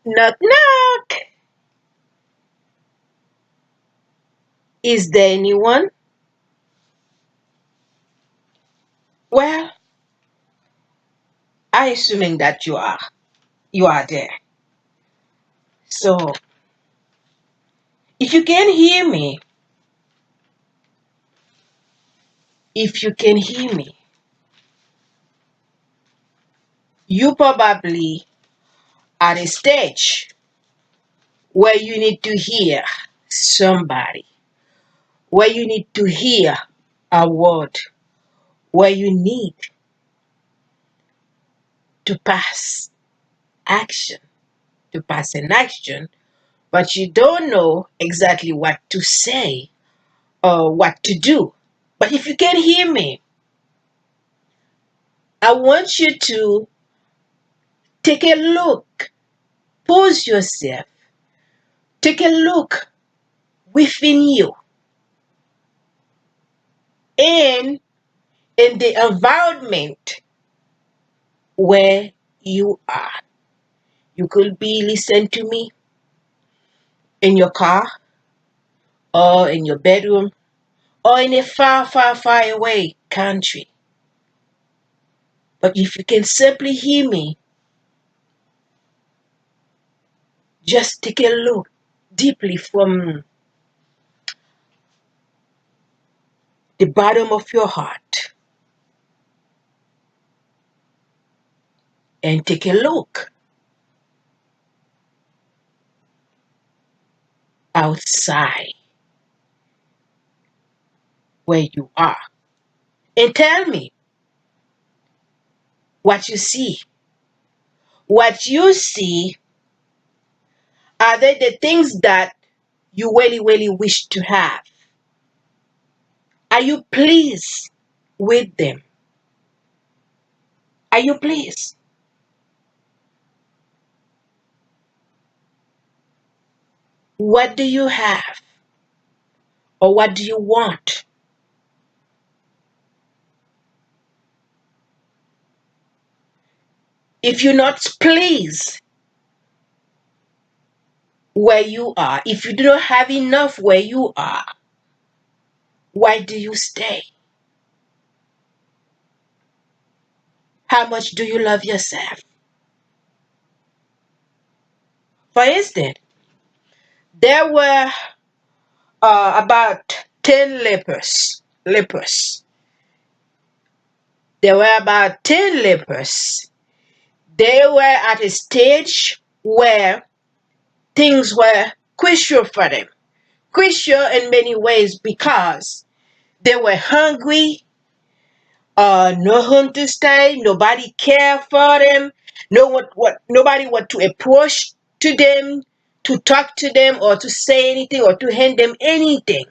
Knock, knock. Is there anyone? Well, I assuming that you are. You are there. So, if you can hear me, if you can hear me, you probably at a stage where you need to hear somebody, where you need to hear a word, where you need to pass action, to pass an action, but you don't know exactly what to say or what to do. But if you can hear me, I want you to take a look, pause yourself, take a look within you and in the environment where you are. You could be listening to me in your car or in your bedroom or in a far, far, far away country. But if you can simply hear me, just take a look deeply from the bottom of your heart and take a look outside where you are and tell me what you see. What you see, are they the things that you really, really wish to have? Are you pleased with them? Are you pleased? What do you have? Or what do you want? If you're not pleased where you are, if you do not have enough where you are, why do you stay? How much do you love yourself? For instance, there were about 10 lepers. Lepers. There were about 10 lepers. They were at a stage where things were crucial for them. Crucial in many ways because they were hungry, no home to stay, nobody cared for them, nobody want to approach to them, to talk to them, or to say anything, or to hand them anything.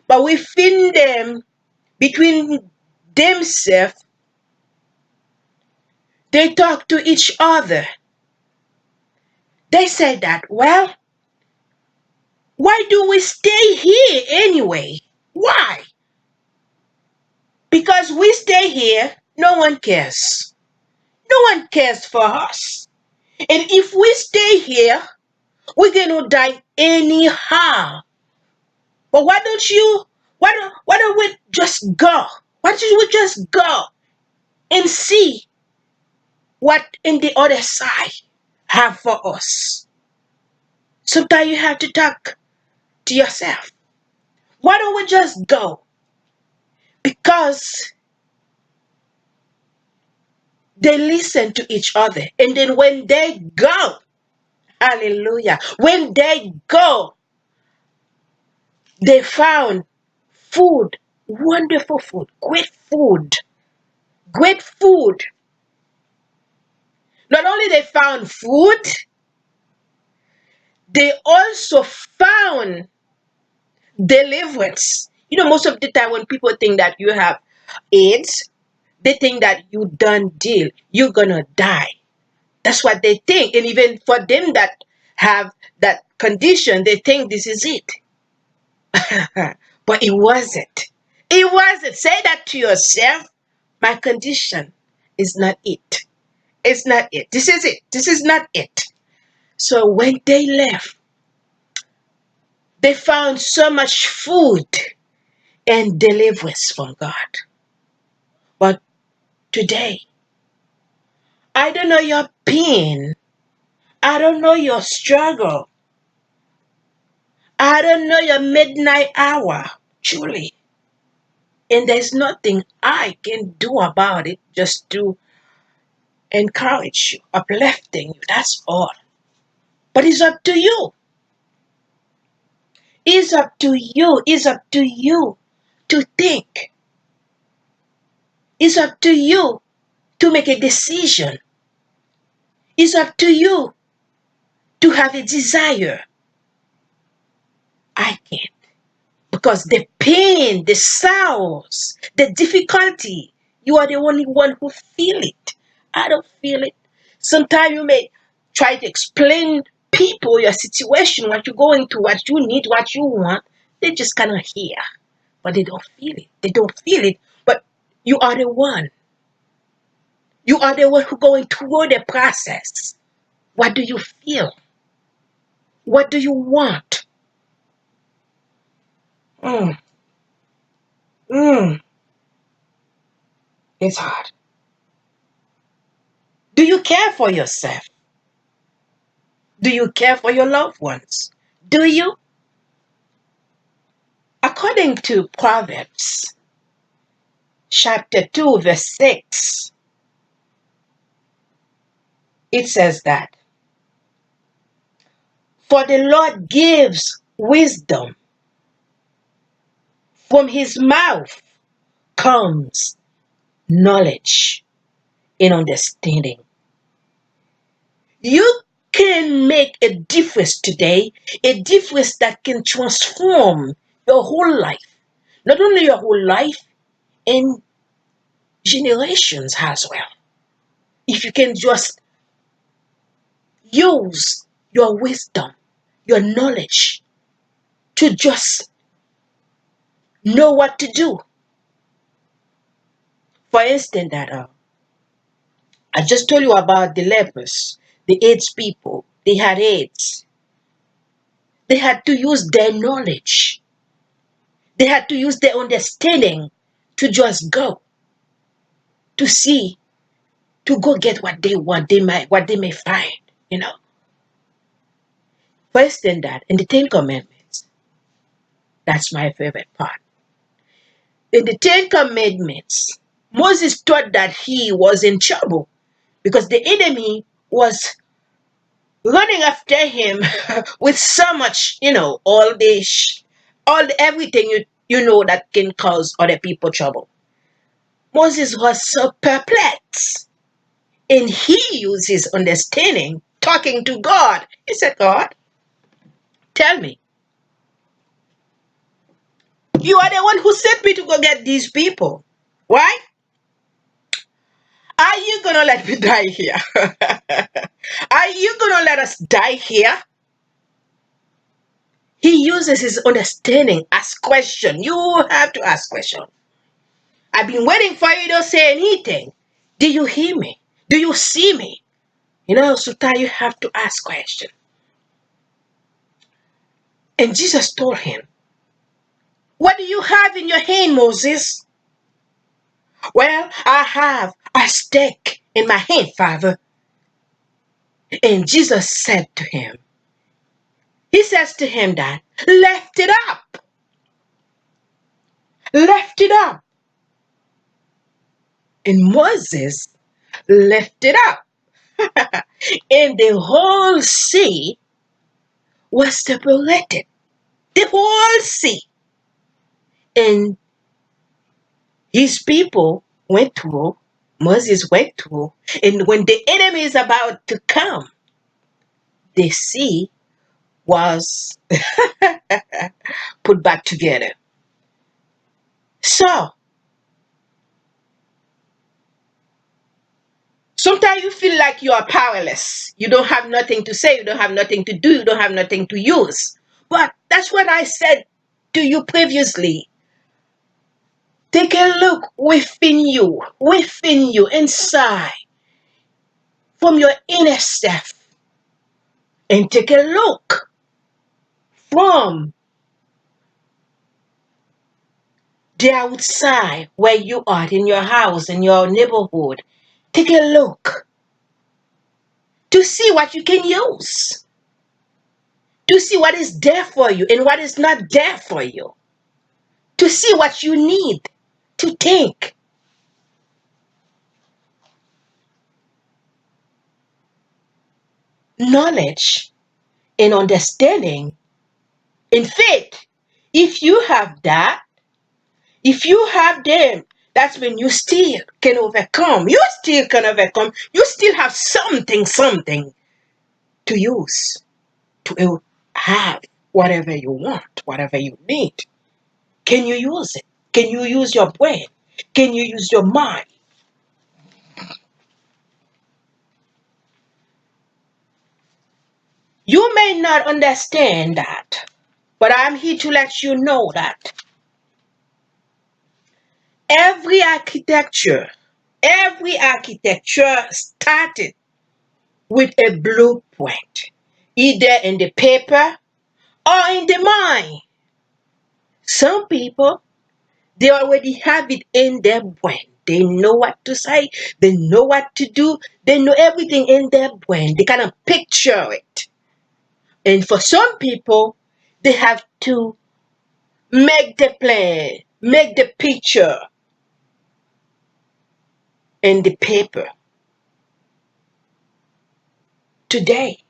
But within them, between themselves, they talk to each other. They said that, well, why do we stay here anyway? Why? Because we stay here, no one cares. No one cares for us. And if we stay here, we're gonna die anyhow. But why don't we just go? Why don't we just go and see what in the other side have for us? Sometimes you have to talk to yourself. Why don't we just go? Because they listen to each other. And then when they go, hallelujah, when they go, they found food, wonderful food, great food, great food. Not only they found food, they also found deliverance. You know, most of the time when people think that you have AIDS, they think that you done deal, you're gonna die. That's what they think. And even for them that have that condition, they think this is it. But it wasn't. It wasn't. Say that to yourself. My condition is not it. It's not it. This is it. This is not it. So when they left, they found so much food and deliverance from God. But today, I don't know your pain. I don't know your struggle. I don't know your midnight hour, truly. And there's nothing I can do about it, just to encourage you, uplifting you. That's all. But it's up to you. It's up to you. It's up to you to think. It's up to you to make a decision. It's up to you to have a desire. I can't. Because the pain, the sorrows, the difficulty, you are the only one who feel it. I don't feel it. Sometimes you may try to explain people your situation, what you're going through, what you need, what you want. They just cannot hear, but they don't feel it. They don't feel it, but you are the one. You are the one who going through the process. What do you feel? What do you want? Mm, mm, it's hard. Do you care for yourself? Do you care for your loved ones? Do you? According to Proverbs chapter 2, verse 6, it says that, for the Lord gives wisdom, from his mouth comes knowledge and understanding. You can make a difference today, a difference that can transform your whole life. Not only your whole life, in generations as well. If you can just use your wisdom, your knowledge to just know what to do. For instance, that I just told you about the lepers, the AIDS people. They had AIDS. They had to use their knowledge. They had to use their understanding to just go to see, to go get what they want, what they may find, you know. For instance, that in the Ten Commandments, that's my favorite part. In the Ten Commandments, Moses thought that he was in trouble because the enemy was running after him with so much, everything you know that can cause other people trouble. Moses was so perplexed, and he used his understanding, talking to God. He said, God, tell me, you are the one who sent me to go get these people. Why? Are you going to let me die here? Are you going to let us die here? He uses his understanding, ask question. You have to ask question. I've been waiting for you to say anything. Do you hear me? Do you see me? Sometimes you have to ask question. And Jesus told him, what do you have in your hand, Moses? Well, I have a stick in my hand, Father. And Jesus said to him, he says to him that, lift it up. Lift it up. And Moses lifted up. And the whole sea was separated. The whole sea. And his people went through, Moses went through, and when the enemy is about to come, the sea was put back together. So, sometimes you feel like you are powerless. You don't have nothing to say, you don't have nothing to do, you don't have nothing to use. But that's what I said to you previously. Take a look within you, inside, from your inner self, and take a look from the outside where you are in your house, in your neighborhood. Take a look to see what you can use, to see what is there for you and what is not there for you, to see what you need to think. Knowledge and understanding and faith. If you have that, if you have them, that's when you still can overcome. You still can overcome. You still have something to use to have whatever you want, whatever you need. Can you use it? Can you use your brain? Can you use your mind? You may not understand that, but I'm here to let you know that every architecture, every architecture started with a blueprint, either in the paper or in the mind. Some people, they already have it in their brain. They know what to say, they know what to do, they know everything in their brain. They kind of picture it. And for some people, they have to make the plan, make the picture in the paper. Today,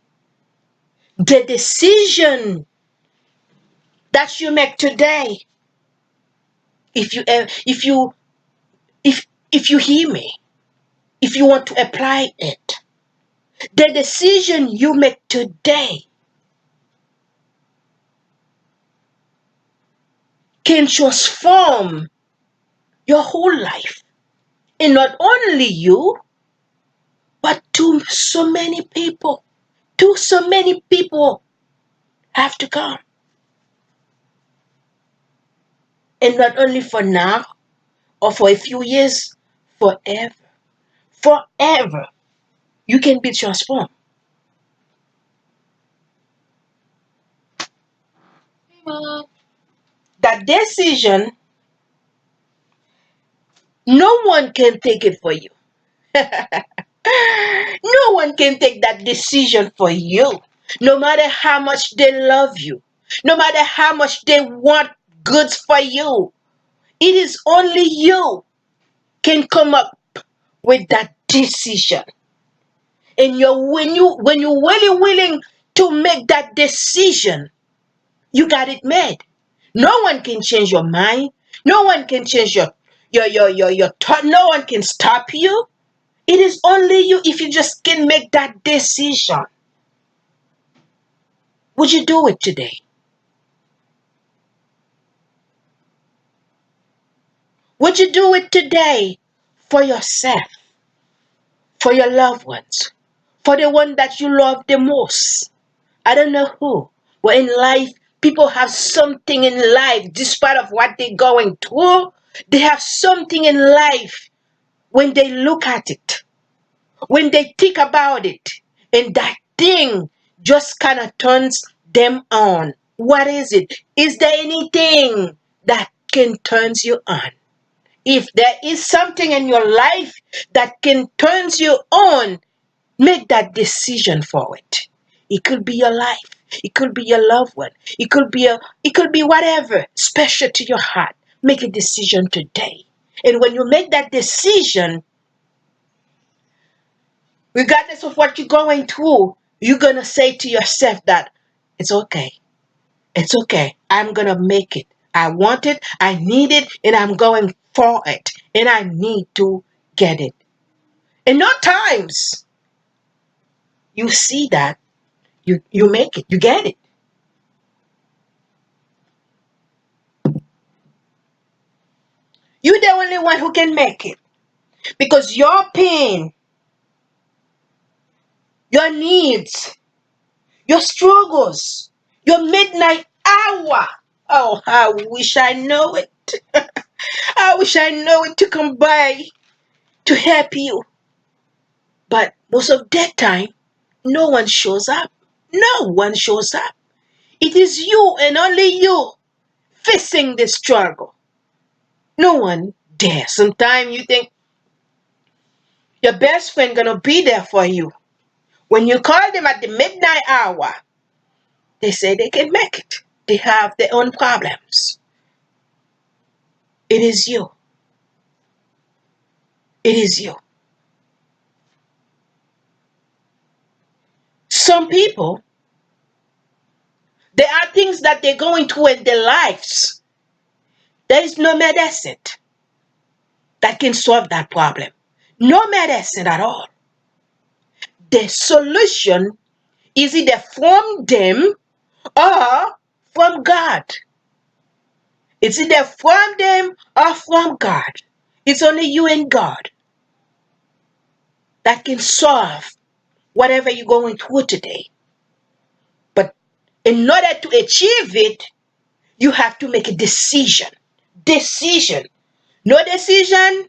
the decision that you make today, if you if you hear me, if you want to apply it, the decision you make today can transform your whole life. And not only you, but to so many people. To so many people have to come. And not only for now or for a few years, forever. Forever. You can be transformed. That decision, no one can take it for you. No one can take that decision for you. No matter how much they love you, no matter how much they want goods for you, it is only you can come up with that decision. And when you're really willing to make that decision, you got it made. No one can change your mind. No one can change your thought. No one can stop you. It is only you if you just can make that decision. Would you do it today? Would you do it today for yourself, for your loved ones, for the one that you love the most? I don't know who, but in life, people have something in life, despite of what they're going through, they have something in life when they look at it, when they think about it, and that thing just kind of turns them on. What is it? Is there anything that can turn you on? If there is something in your life that can turn you on, make that decision for it. It could be your life. It could be your loved one. It could be whatever special to your heart. Make a decision today. And when you make that decision, regardless of what you're going through, you're gonna say to yourself that it's okay. It's okay. I'm gonna make it. I want it, I need it, and I'm going for it. And I need to get it. And not times you see that you make it, you get it. You're the only one who can make it. Because your pain, your needs, your struggles, your midnight hour. Oh, I wish I know it. I wish I know it to come by to help you. But most of that time, no one shows up. No one shows up. It is you and only you facing the struggle. No one there. Sometimes you think your best friend gonna be there for you. When you call them at the midnight hour, they say they can make it. They have their own problems. It is you. It is you. Some people, there are things that they're going through in their lives. There is no medicine that can solve that problem. No medicine at all. The solution is either from them or from God. It's either from them or from God. It's only you and God that can solve whatever you're going through today. But in order to achieve it, you have to make a decision. Decision. No decision,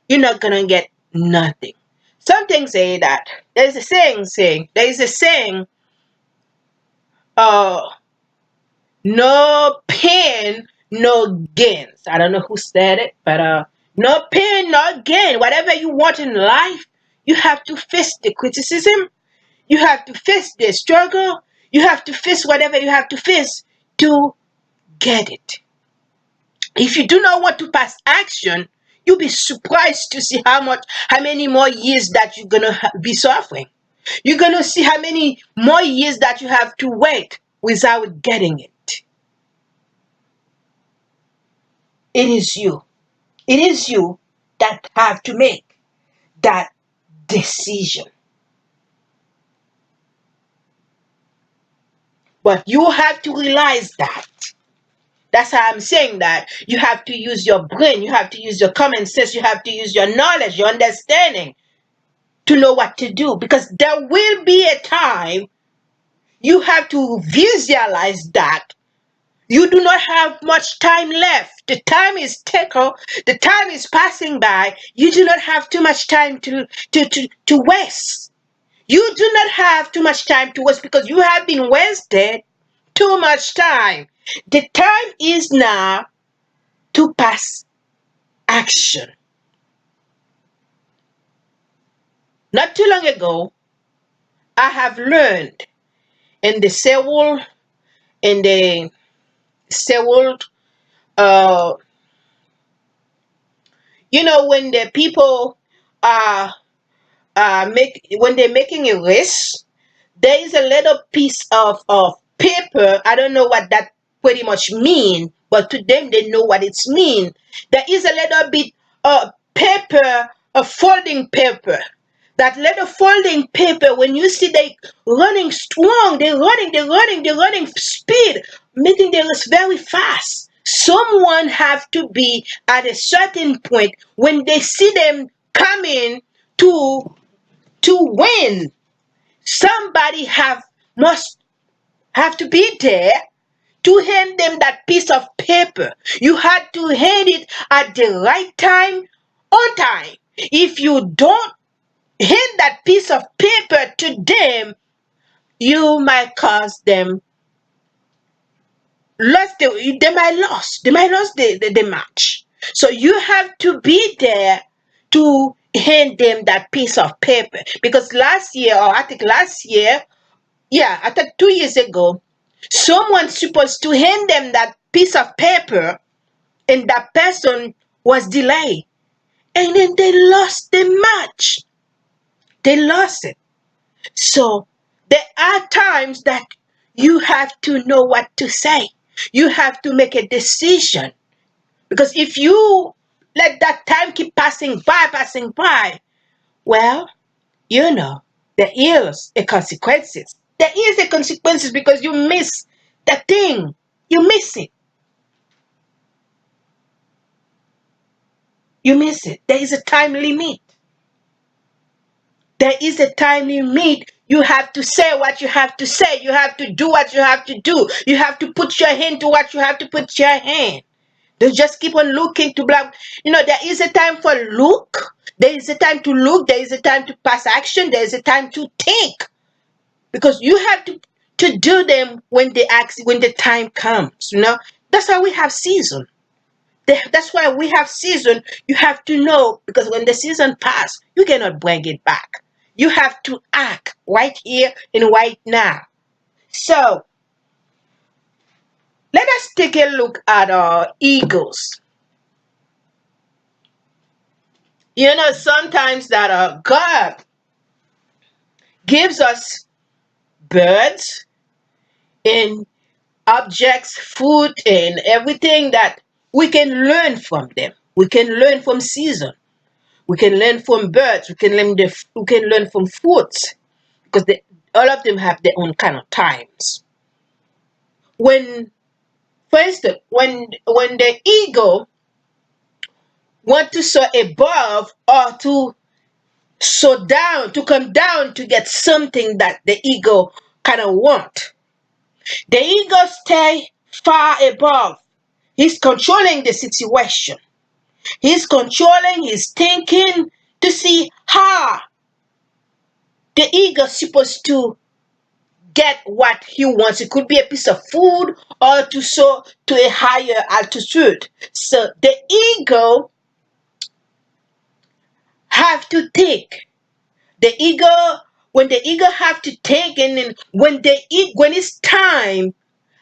you're not gonna get nothing. Some things say that. There is a saying, uh, no pain, no gains. I don't know who said it, but no pain, no gain. Whatever you want in life, you have to face the criticism. You have to face the struggle. You have to face whatever you have to face to get it. If you do not want to pass action, you'll be surprised to see how many more years that you're gonna be suffering. You're gonna see how many more years that you have to wait without getting it. It is you. It is you that have to make that decision. But you have to realize that. That's how I'm saying that. You have to use your brain, you have to use your common sense, you have to use your knowledge, your understanding to know what to do. Because there will be a time you have to visualize that you do not have much time left. The time is taken, the time is passing by. You do not have too much time to waste. You do not have too much time to waste because you have been wasted too much time. The time is now to pass action. Not too long ago, I have learned in the Seoul, in the Seoul, uh, when the people are when they're making a race, there is a little piece of paper. I don't know what that pretty much mean, but to them they know what it's mean. There is a little bit of paper, a folding paper. That little folding paper, when you see they running strong, they're running speed, making the race very fast. Someone have to be at a certain point when they see them coming to win. Somebody must have to be there to hand them that piece of paper. You had to hand it at the right time, on time. If you don't hand that piece of paper to them, you might cause them lost. They might lose the match. So you have to be there to hand them that piece of paper. Because last year, or I think last year, yeah, I think 2 years ago, someone supposed to hand them that piece of paper, and that person was delayed. And then they lost the match. They lost it. So there are times that you have to know what to say. You have to make a decision. Because if you let that time keep passing by, well, there is a consequences. There is a consequences because you miss the thing. You miss it. You miss it. There is a time limit. There is a time limit. You have to say what you have to say. You have to do what you have to do. You have to put your hand to what you have to put your hand. Don't just keep on looking to black. There is a time for look. There is a time to look. There is a time to pass action. There is a time to think. Because you have to do them when when the time comes. That's why we have season. That's why we have season. You have to know, because when the season pass, you cannot bring it back. You have to act right here and right now. So let us take a look at our eagles. Sometimes that God gives us birds and objects, food, and everything that we can learn from them. We can learn from season. We can learn from birds. We can learn from fruits, because all of them have their own kind of times. When, for instance, when the eagle want to soar above, or to soar down, to come down to get something that the eagle kind of want, the eagle stay far above. He's controlling the situation. He's controlling his thinking to see how the eagle supposed to get what he wants. It could be a piece of food, or to soar to a higher altitude. So the eagle have to think. The eagle, when the eagle have to think, and then when it's time,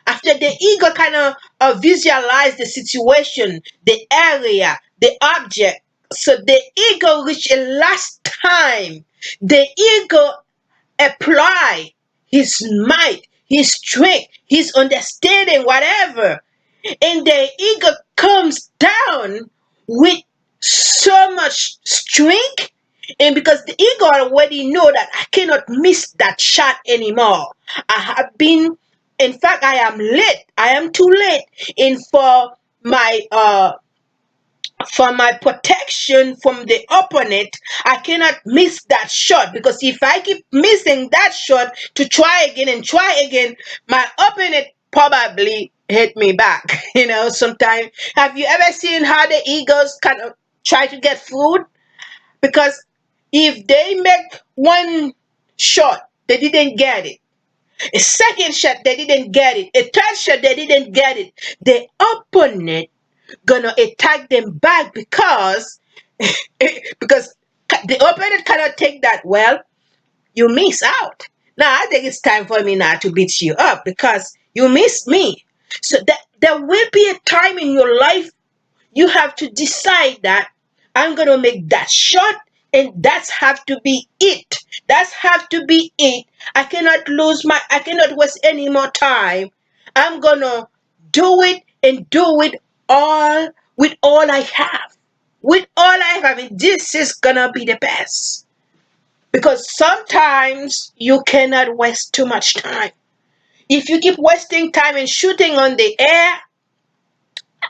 after the eagle kind of visualize the situation, the area, the object, so the eagle reach a last time. The eagle apply his might, his strength, his understanding, whatever, and the eagle comes down with so much strength. And because the eagle already know that I cannot miss that shot anymore. I have been, in fact, I am late. I am too late. And for my protection from the opponent, I cannot miss that shot, because if I keep missing that shot to try again and try again, my opponent probably hit me back. Sometimes, have you ever seen how the eagles kind of try to get food? Because if they make one shot, they didn't get it. A second shot, they didn't get it. A third shot, they didn't get it. The opponent gonna attack them back, because because the opponent cannot take that. Well, you miss out. Now I think it's time for me now to beat you up, because you missed me. So that there will be a time in your life you have to decide that I'm gonna make that shot, and that's have to be it. That's have to be it. I cannot waste any more time. I'm gonna do it, and do it all with all I have. With all I have, and this is gonna be the best. Because sometimes you cannot waste too much time. If you keep wasting time and shooting on the air,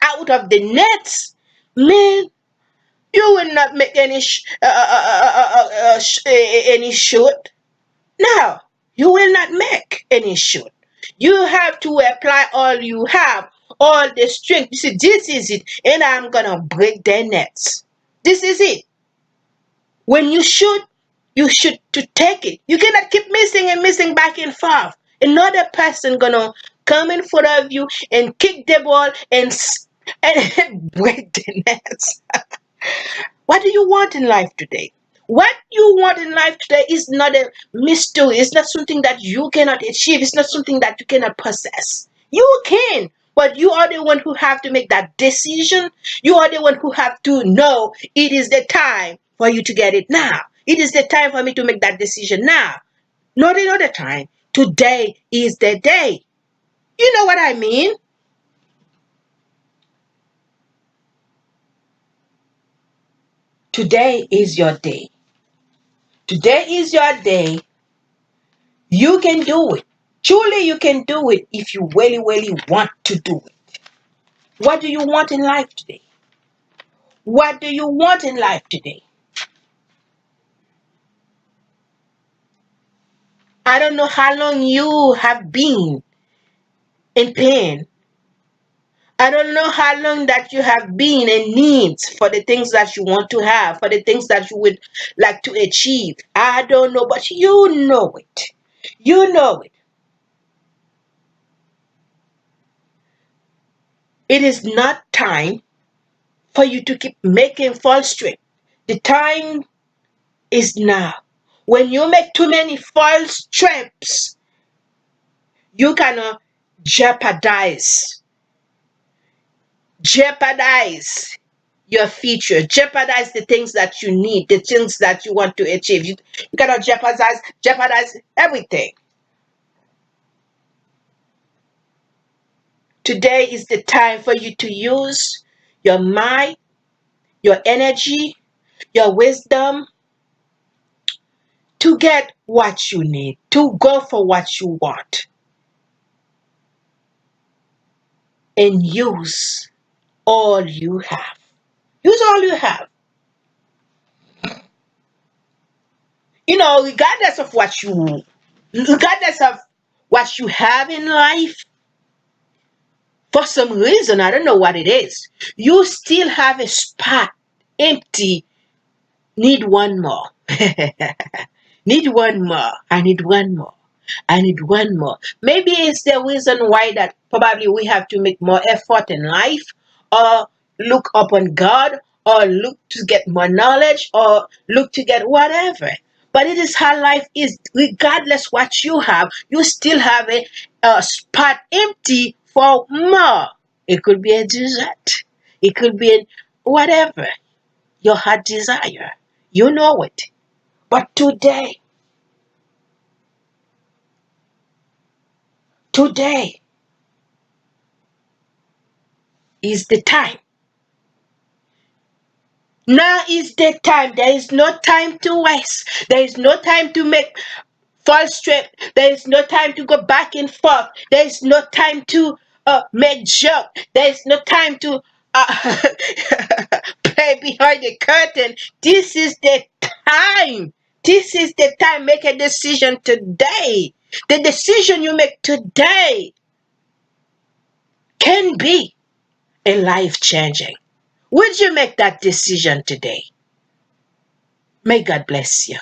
out of the nets, man, you will not make any shoot. No, you will not make any shoot. You have to apply all you have, all the strength. You see, this is it, and I'm gonna break their nets. This is it. When you should to take it. You cannot keep missing and missing back and forth. Another person gonna come in front of you and kick the ball and break the nets. What do you want in life today? What you want in life today is not a mystery. It's not something that you cannot achieve. It's not something that you cannot possess. You can, but you are the one who have to make that decision. You are the one who have to know it is the time for you to get it now. It is the time for me to make that decision now. Not another time. Today is the day. You know what I mean? Today is your day. Today is your day. You can do it. Truly, you can do it if you really, really want to do it. What do you want in life today? What do you want in life today? I don't know how long you have been in pain. I don't know how long that you have been in needs for the things that you want to have, for the things that you would like to achieve. I don't know, but you know it. You know it. It is not time for you to keep making false trips. The time is now. When you make too many false trips, you cannot jeopardize your future, jeopardize the things that you need, the things that you want to achieve. You cannot jeopardize everything. Today is the time for you to use your mind, your energy, your wisdom to get what you need, to go for what you want, and use all you have. Use all you have. Regardless of what you have in life, for some reason, I don't know what it is, you still have a spot empty. Need one more. Need one more. I need one more. I need one more. Maybe it's the reason why that probably we have to make more effort in life, or look upon God, or look to get more knowledge, or look to get whatever. But it is how life is. Regardless what you have, you still have a spot empty for more. It could be a dessert. It could be whatever your heart desire. You know it. But today is the time. Now is the time. There is no time to waste. There is no time to make false trip. There is no time to go back and forth. There is no time to make joke. There is no time to play behind the curtain. This is the time. This is the time. Make a decision today. The decision you make today can be a life changing. Would you make that decision today? May God bless you.